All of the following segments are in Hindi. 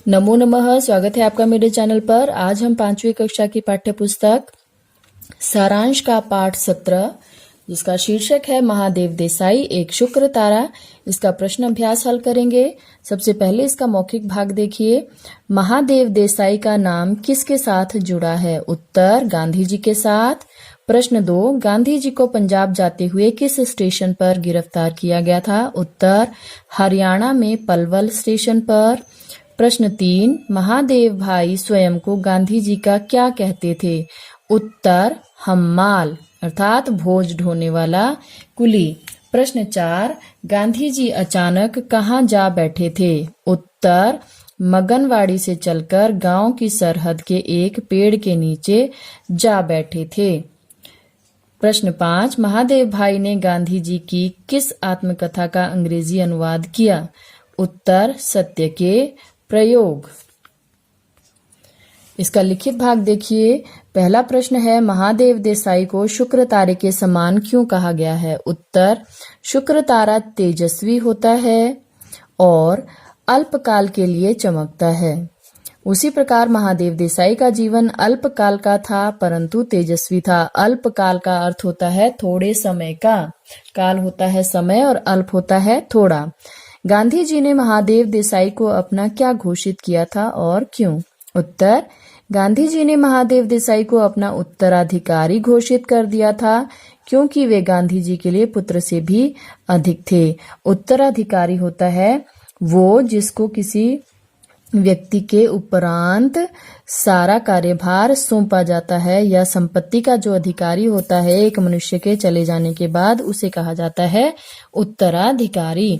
नमो नमः। स्वागत है आपका मेरे चैनल पर। आज हम 5वीं कक्षा की पाठ्य पुस्तक सारांश का पाठ 17 जिसका शीर्षक है महादेव देसाई एक शुक्र तारा, इसका प्रश्न अभ्यास हल करेंगे। सबसे पहले इसका मौखिक भाग देखिए। महादेव देसाई का नाम किसके साथ जुड़ा है? उत्तर गांधी जी के साथ। प्रश्न 2, गांधी जी को पंजाब जाते हुए किस स्टेशन पर गिरफ्तार किया गया था? उत्तर हरियाणा में पलवल स्टेशन पर। प्रश्न 3, महादेव भाई स्वयं को गांधी जी का क्या कहते थे? उत्तर हम्माल अर्थात भोज ढोने वाला कुली। प्रश्न 4, गांधी जी अचानक कहाँ जा बैठे थे? उत्तर मगनवाड़ी से चलकर गांव की सरहद के एक पेड़ के नीचे जा बैठे थे। प्रश्न 5, महादेव भाई ने गांधी जी की किस आत्मकथा का अंग्रेजी अनुवाद किया? उत्तर सत्य के प्रयोग। इसका लिखित भाग देखिए। पहला प्रश्न है, महादेव देसाई को शुक्र तारे के समान क्यों कहा गया है? उत्तर शुक्र तारा तेजस्वी होता है और अल्पकाल के लिए चमकता है। उसी प्रकार महादेव देसाई का जीवन अल्पकाल का था परंतु तेजस्वी था। अल्पकाल का अर्थ होता है थोड़े समय का, काल होता है समय और अल्प होता है थोड़ा। गांधी जी ने महादेव देसाई को अपना क्या घोषित किया था और क्यों? उत्तर गांधी जी ने महादेव देसाई को अपना उत्तराधिकारी घोषित कर दिया था क्योंकि वे गांधी जी के लिए पुत्र से भी अधिक थे। उत्तराधिकारी होता है वो जिसको किसी व्यक्ति के उपरांत सारा कार्यभार सौंपा जाता है, या संपत्ति का जो अधिकारी होता है एक मनुष्य के चले जाने के बाद उसे कहा जाता है उत्तराधिकारी।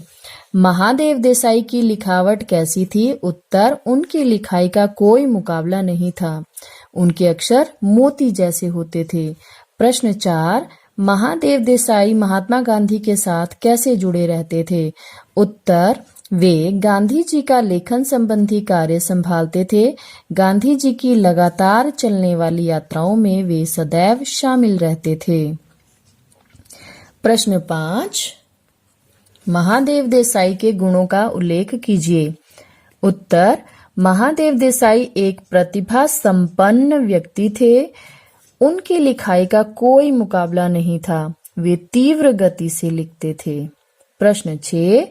महादेव देसाई की लिखावट कैसी थी? उत्तर उनकी लिखाई का कोई मुकाबला नहीं था। उनके अक्षर मोती जैसे होते थे। प्रश्न 4, महादेव देसाई महात्मा गांधी के साथ कैसे जुड़े रहते थे? उत्तर वे गांधी जी का लेखन संबंधी कार्य संभालते थे। गांधी जी की लगातार चलने वाली यात्राओं में वे सदैव शामिल रहते थे। प्रश्न 5, महादेव देसाई के गुणों का उल्लेख कीजिए। उत्तर महादेव देसाई एक प्रतिभा संपन्न व्यक्ति थे। उनकी लिखाई का कोई मुकाबला नहीं था। वे तीव्र गति से लिखते थे। प्रश्न 6,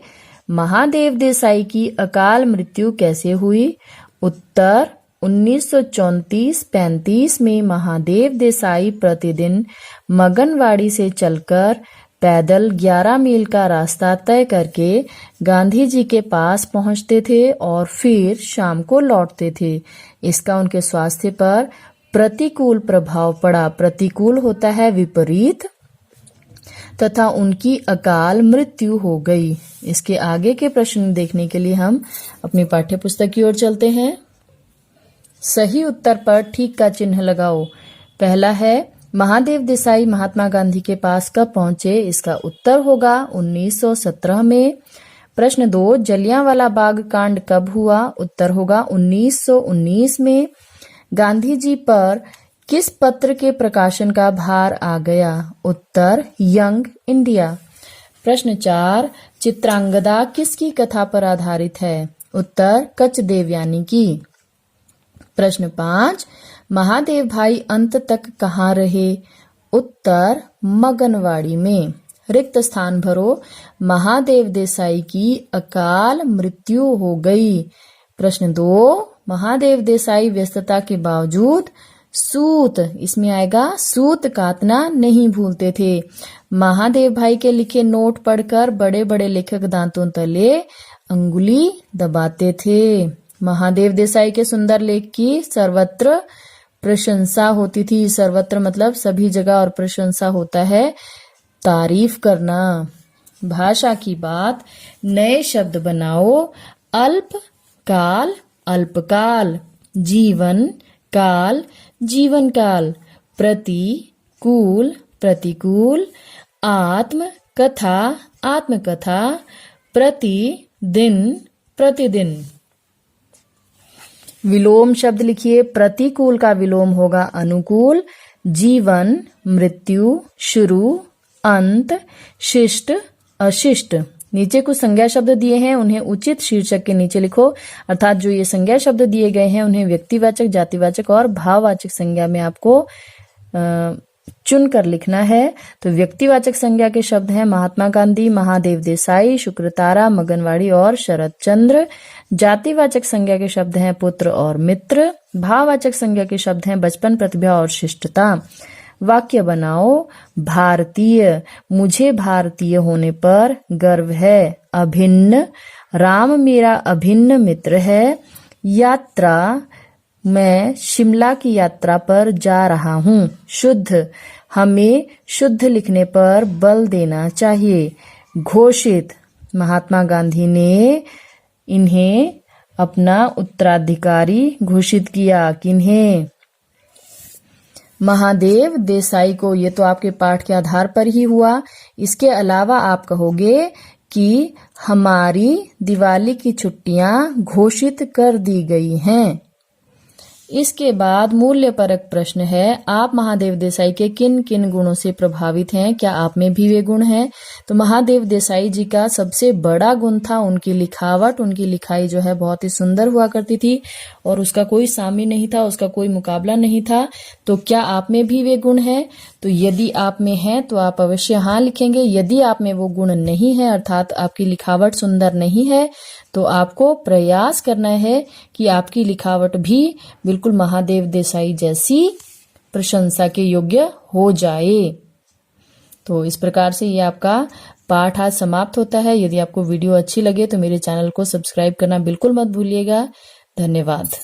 महादेव देसाई की अकाल मृत्यु कैसे हुई? उत्तर 1934-35 में महादेव देसाई प्रतिदिन मगनवाड़ी से चलकर पैदल 11 मील का रास्ता तय करके गांधी जी के पास पहुंचते थे और फिर शाम को लौटते थे। इसका उनके स्वास्थ्य पर प्रतिकूल प्रभाव पड़ा। प्रतिकूल होता है विपरीत, तथा उनकी अकाल मृत्यु हो गई। इसके आगे के प्रश्न देखने के लिए हम अपनी पाठ्य पुस्तक की ओर चलते हैं। सही उत्तर पर ठीक का चिन्ह लगाओ। पहला है महादेव देसाई महात्मा गांधी के पास कब पहुंचे? इसका उत्तर होगा 1917 में। प्रश्न 2, जलियांवाला बाग कांड कब हुआ? उत्तर होगा 1919 में। गांधी जी पर किस पत्र के प्रकाशन का भार आ गया? उत्तर यंग इंडिया। प्रश्न 4, चित्रांगदा किसकी कथा पर आधारित है? उत्तर कच देवयानी की। प्रश्न 5, महादेव भाई अंत तक कहाँ रहे? उत्तर मगनवाड़ी में। रिक्त स्थान भरो। महादेव देसाई की अकाल मृत्यु हो गई। प्रश्न 2, महादेव देसाई व्यस्तता के बावजूद सूत, इसमें आएगा सूत काटना नहीं भूलते थे। महादेव भाई के लिखे नोट पढ़कर बड़े बड़े लेखक दांतों तले अंगुली दबाते थे। महादेव देसाई के सुंदर लेख की सर्वत्र प्रशंसा होती थी। सर्वत्र मतलब सभी जगह, और प्रशंसा होता है तारीफ करना। भाषा की बात, नए शब्द बनाओ। अल्पकाल अल्पकाल, जीवन काल जीवन काल, प्रतिकूल प्रतिकूल, आत्म कथा आत्मकथा, प्रतिदिन प्रतिदिन। विलोम शब्द लिखिए। प्रतिकूल का विलोम होगा अनुकूल। जीवन मृत्यु, शुरू अंत, शिष्ट अशिष्ट। नीचे कुछ संज्ञा शब्द दिए हैं, उन्हें उचित शीर्षक के नीचे लिखो। अर्थात जो ये संज्ञा शब्द दिए गए हैं उन्हें व्यक्तिवाचक, जातिवाचक और भाववाचक संज्ञा में आपको चुनकर लिखना है। तो व्यक्तिवाचक संज्ञा के शब्द हैं महात्मा गांधी, महादेव देसाई, शुक्रतारा, मगनवाड़ी और शरद चंद्र। जातिवाचक संज्ञा के शब्द हैं पुत्र और मित्र। भाववाचक संज्ञा के शब्द हैं बचपन, प्रतिभा और शिष्टता। वाक्य बनाओ। भारतीय, मुझे भारतीय होने पर गर्व है। अभिन्न, राम मेरा अभिन्न मित्र है। यात्रा, मैं शिमला की यात्रा पर जा रहा हूँ। शुद्ध, हमें शुद्ध लिखने पर बल देना चाहिए। घोषित, महात्मा गांधी ने इन्हें अपना उत्तराधिकारी घोषित किया। किन्हें? महादेव देसाई को। ये तो आपके पाठ के आधार पर ही हुआ। इसके अलावा आप कहोगे कि हमारी दिवाली की छुट्टियां घोषित कर दी गई हैं। इसके बाद मूल्यपरक प्रश्न है, आप महादेव देसाई के किन किन गुणों से प्रभावित हैं? क्या आप में भी वे गुण हैं? तो महादेव देसाई जी का सबसे बड़ा गुण था उनकी लिखावट। उनकी लिखाई जो है बहुत ही सुंदर हुआ करती थी और उसका कोई सामी नहीं था, उसका कोई मुकाबला नहीं था। तो क्या आप में भी वे गुण हैं? तो यदि आप में हैं तो आप अवश्य हाँ लिखेंगे। यदि आप में वो गुण नहीं है, अर्थात आपकी लिखावट सुंदर नहीं है, तो आपको प्रयास करना है कि आपकी लिखावट भी बिल्कुल महादेव देसाई जैसी प्रशंसा के योग्य हो जाए। तो इस प्रकार से ये आपका पाठ आज समाप्त होता है। यदि आपको वीडियो अच्छी लगे तो मेरे चैनल को सब्सक्राइब करना बिल्कुल मत भूलिएगा। धन्यवाद।